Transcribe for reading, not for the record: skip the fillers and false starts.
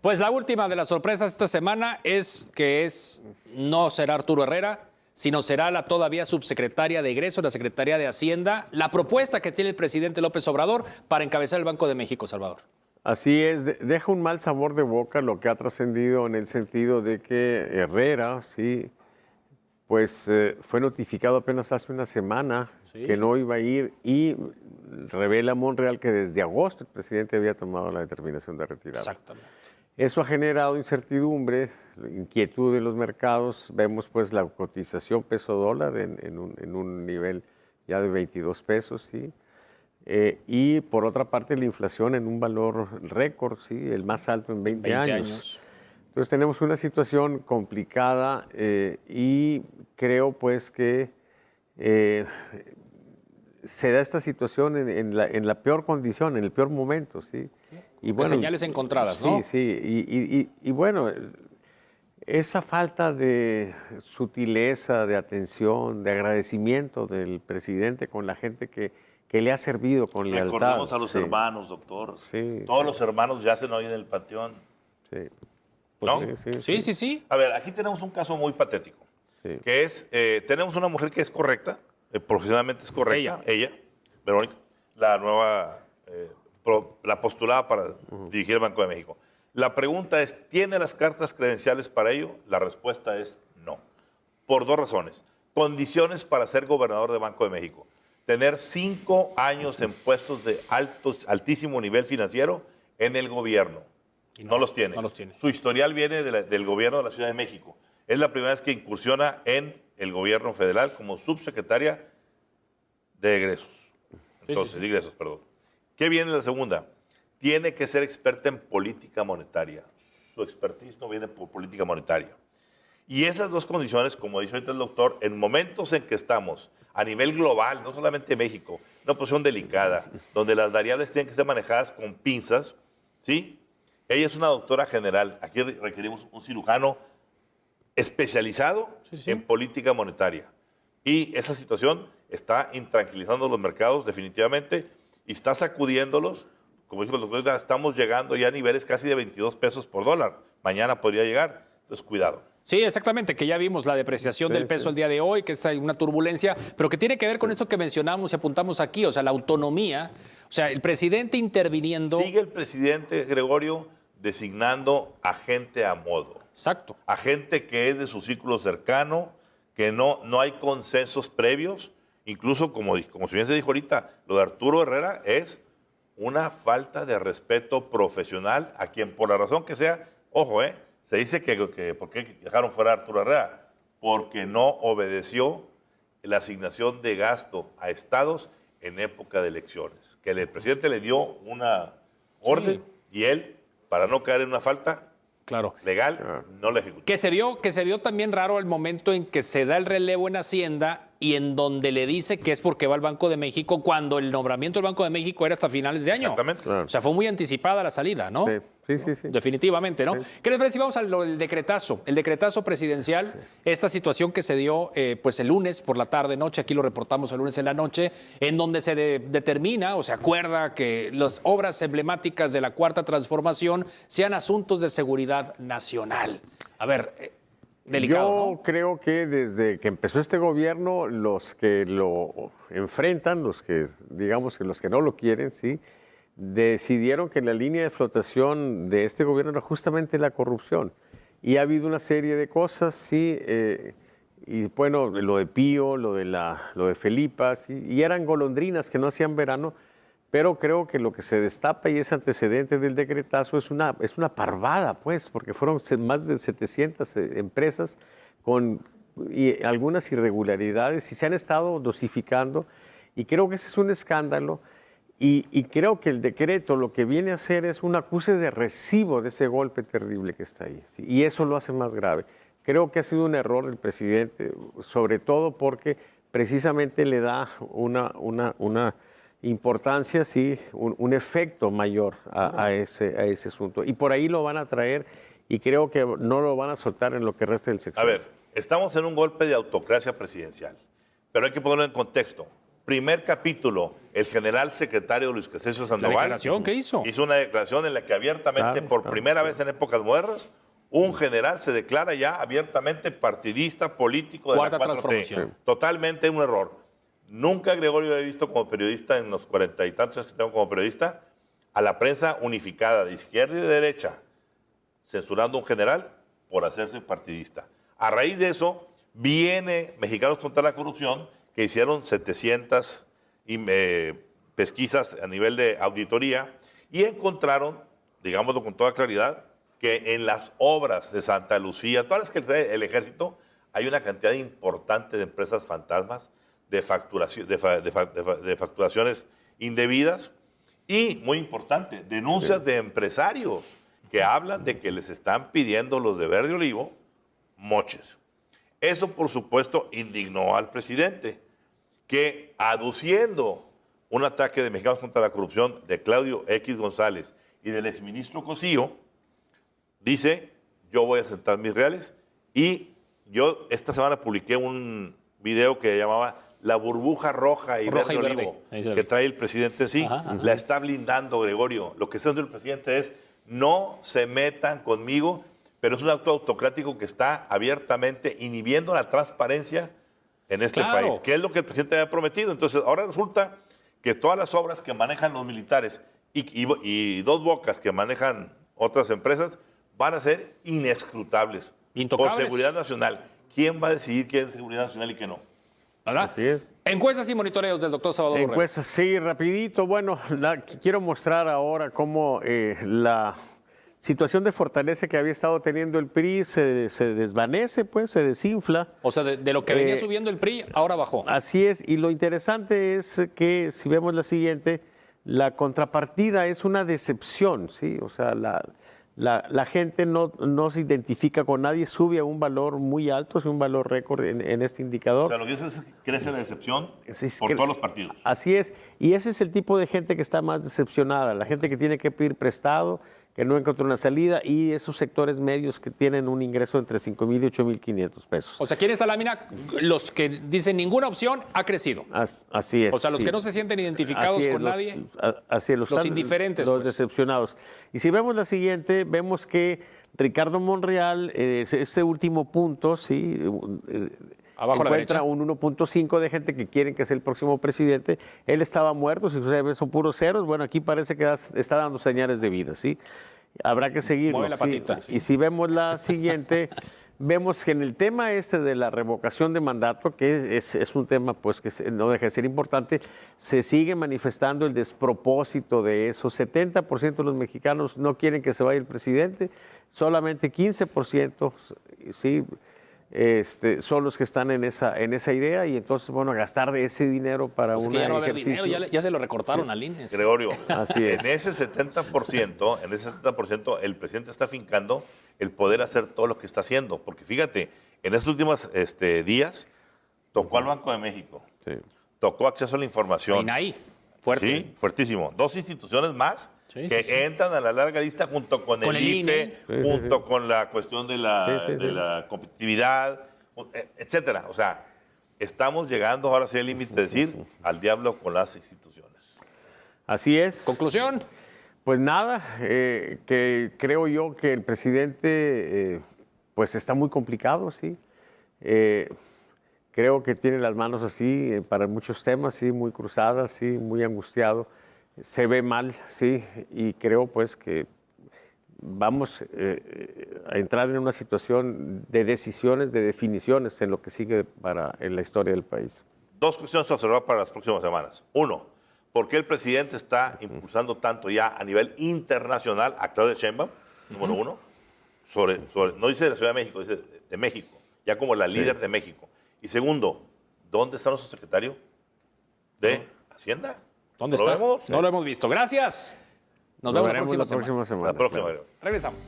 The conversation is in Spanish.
Pues la última de las sorpresas esta semana no será Arturo Herrera, sino será la todavía subsecretaria de Egreso, la Secretaría de Hacienda, la propuesta que tiene el presidente López Obrador para encabezar el Banco de México, Salvador. Así es, deja un mal sabor de boca lo que ha trascendido en el sentido de que Herrera, sí, pues fue notificado apenas hace una semana que no iba a ir y revela Monreal que desde agosto el presidente había tomado la determinación de retirar. Exactamente. Eso ha generado incertidumbre, inquietud en los mercados. Vemos pues la cotización peso-dólar en un nivel ya de 22 pesos, ¿sí? Y por otra parte la inflación en un valor récord, ¿sí? El más alto en 20 años. Entonces tenemos una situación complicada y creo pues que se da esta situación en la peor condición, en el peor momento, ¿sí? Y bueno, señales encontradas, ¿no? Sí. Y bueno, esa falta de sutileza, de atención, de agradecimiento del presidente con la gente que le ha servido con lealtad. Recordemos a los hermanos, doctor. Sí, Todos los hermanos yacen hoy en el panteón. Sí. ¿No? Sí. A ver, aquí tenemos un caso muy patético, que es, tenemos una mujer que es correcta, profesionalmente es correcta, ella, Verónica, la nueva, la postulada para dirigir el Banco de México. La pregunta es, ¿tiene las cartas credenciales para ello? La respuesta es no, por dos razones. Condiciones para ser gobernador del Banco de México: tener 5 años en puestos de altísimo nivel financiero en el gobierno. No los tiene. Su historial viene del gobierno de la Ciudad de México. Es la primera vez que incursiona en el gobierno federal como subsecretaria de egresos. Entonces, de ingresos, perdón. ¿Qué viene la segunda? Tiene que ser experta en política monetaria. Su expertise no viene por política monetaria. Y esas dos condiciones, como dice ahorita el doctor, en momentos en que estamos a nivel global, no solamente México, una posición delicada, donde las variables tienen que ser manejadas con pinzas, ¿sí? Ella es una doctora general. Aquí requerimos un cirujano especializado en política monetaria. Y esa situación está intranquilizando los mercados definitivamente y está sacudiéndolos. Como dijo el doctor, estamos llegando ya a niveles casi de 22 pesos por dólar. Mañana podría llegar. Entonces, cuidado. Sí, exactamente, que ya vimos la depreciación del peso el día de hoy, que es una turbulencia, pero que tiene que ver con esto que mencionamos y apuntamos aquí, o sea, la autonomía, o sea, el presidente interviniendo. Sigue el presidente, Gregorio, designando a gente a modo. Exacto. A gente que es de su círculo cercano, que no hay consensos previos. Incluso, como bien se dijo ahorita, lo de Arturo Herrera es una falta de respeto profesional a quien, por la razón que sea, ojo, se dice que ¿por qué dejaron fuera a Arturo Herrera? Porque no obedeció la asignación de gasto a estados en época de elecciones. Que el presidente le dio una orden y él, para no caer en una falta legal, no la ejecutó. Que se vio también raro el momento en que se da el relevo en Hacienda y en donde le dice que es porque va al Banco de México, cuando el nombramiento del Banco de México era hasta finales de año. Exactamente. Claro. O sea, fue muy anticipada la salida, ¿no? Sí. Definitivamente, ¿no? Sí. ¿Qué les parece si vamos al decretazo? El decretazo presidencial, esta situación que se dio pues el lunes por la tarde-noche, aquí lo reportamos el lunes en la noche, en donde se determina o se acuerda que las obras emblemáticas de la Cuarta Transformación sean asuntos de seguridad nacional. A ver, delicado, Yo creo que desde que empezó este gobierno, los que lo enfrentan, los que no lo quieren, sí, decidieron que la línea de flotación de este gobierno era justamente la corrupción. Y ha habido una serie de cosas, sí, y bueno, lo de Pío, lo de Felipa, sí, y eran golondrinas que no hacían verano, pero creo que lo que se destapa y es antecedente del decretazo es una parvada, pues, porque fueron más de 700 empresas con algunas irregularidades y se han estado dosificando, y creo que ese es un escándalo. Y creo que el decreto lo que viene a hacer es un acuse de recibo de ese golpe terrible que está ahí, ¿sí? Y eso lo hace más grave. Creo que ha sido un error del presidente, sobre todo porque precisamente le da una importancia, sí, un efecto mayor a ese asunto. Y por ahí lo van a traer y creo que no lo van a soltar en lo que resta del sexenio. A ver, estamos en un golpe de autocracia presidencial, pero hay que ponerlo en contexto. primer capítulo, el general secretario Luis Crescencio ¿La Sandoval declaración que hizo? hizo una declaración en la que abiertamente, por primera vez en épocas modernas, un general se declara ya abiertamente partidista político de Cuarta la 4T. transformación. Totalmente un error. Nunca, Gregorio, he visto como periodista, en los 40 y tantos años que tengo como periodista, a la prensa unificada de izquierda y de derecha censurando a un general por hacerse partidista. A raíz de eso, viene Mexicanos contra la Corrupción, que hicieron 700 pesquisas a nivel de auditoría y encontraron, digámoslo con toda claridad, que en las obras de Santa Lucía, todas las que trae el ejército, hay una cantidad importante de empresas fantasmas, de facturaciones indebidas y, muy importante, denuncias de empresarios que hablan de que les están pidiendo los de Verde Olivo moches. Eso, por supuesto, indignó al presidente, que aduciendo un ataque de Mexicanos contra la Corrupción de Claudio X González y del exministro Cosío, dice, yo voy a sentar mis reales. Y yo esta semana publiqué un video que llamaba La burbuja roja y verde olivo, que trae el presidente sí, la está blindando, Gregorio. Lo que está haciendo el presidente es, no se metan conmigo, pero es un acto autocrático que está abiertamente inhibiendo la transparencia en este país, que es lo que el presidente había prometido. Entonces, ahora resulta que todas las obras que manejan los militares y Dos Bocas que manejan otras empresas van a ser inescrutables por seguridad nacional. ¿Quién va a decidir qué es seguridad nacional y qué no? ¿Verdad? Así es. Encuestas y monitoreos del doctor Salvador Borrego. Encuestas, sí, rapidito. Bueno, quiero mostrar ahora cómo la situación de fortaleza que había estado teniendo el PRI se desvanece, pues, se desinfla. O sea, de lo que venía subiendo el PRI, ahora bajó. Así es, y lo interesante es que, si vemos la siguiente, la contrapartida es una decepción, ¿sí? O sea, la gente no se identifica con nadie, sube a un valor muy alto, es un valor récord en este indicador. O sea, lo que dice es que crece la decepción por todos los partidos. Así es, y ese es el tipo de gente que está más decepcionada, la gente que tiene que pedir prestado, que no encontró una salida, y esos sectores medios que tienen un ingreso entre 5,000 y 8,500 pesos. O sea, aquí en esta lámina, los que dicen ninguna opción ha crecido. Así es. O sea, los que no se sienten identificados con nadie. Así es, los indiferentes. Los pues. decepcionados. Y si vemos la siguiente, vemos que Ricardo Monreal, este último punto, sí, Abajo encuentra un 1.5 de gente que quieren que sea el próximo presidente. Él estaba muerto, si ustedes ven, son puros ceros. Bueno, aquí parece que está dando señales de vida, ¿sí? Habrá que seguirlo. Mueve la patita, sí. Y si vemos la siguiente, vemos que en el tema este de la revocación de mandato, que es un tema pues que no deja de ser importante, se sigue manifestando el despropósito de eso. 70% de los mexicanos no quieren que se vaya el presidente, solamente 15%, sí, son los que están en esa idea, y entonces, bueno, gastar ese dinero para pues un ya no va a haber ejercicio. dinero, ya se lo recortaron al INE. Gregorio, Así es. en ese 70%, el presidente está fincando el poder hacer todo lo que está haciendo. Porque fíjate, en estos últimos días tocó al Banco de México, tocó acceso a la información. INAI, fuerte. Sí, fuertísimo. Dos instituciones más que entran a la larga lista junto con el IFE, junto con la cuestión de la competitividad, etcétera. O sea, estamos llegando ahora sí al límite de decir al diablo con las instituciones. Así es. Conclusión. Pues nada, que creo yo que el presidente pues está muy complicado, sí. Creo que tiene las manos así para muchos temas, sí, muy cruzadas, sí, muy angustiado. Se ve mal, sí, y creo pues que vamos a entrar en una situación de decisiones, de definiciones en lo que sigue en la historia del país. Dos cuestiones a observar para las próximas semanas. Uno, ¿por qué el presidente está impulsando tanto ya a nivel internacional a Claudia Sheinbaum? Número uno. No dice de la Ciudad de México, dice de México, ya como la líder de México. Y segundo, ¿dónde está nuestro secretario de Hacienda? ¿Dónde está? ¿Lo vemos? No lo hemos visto. Gracias. Nos vemos la próxima semana. La próxima. Regresamos.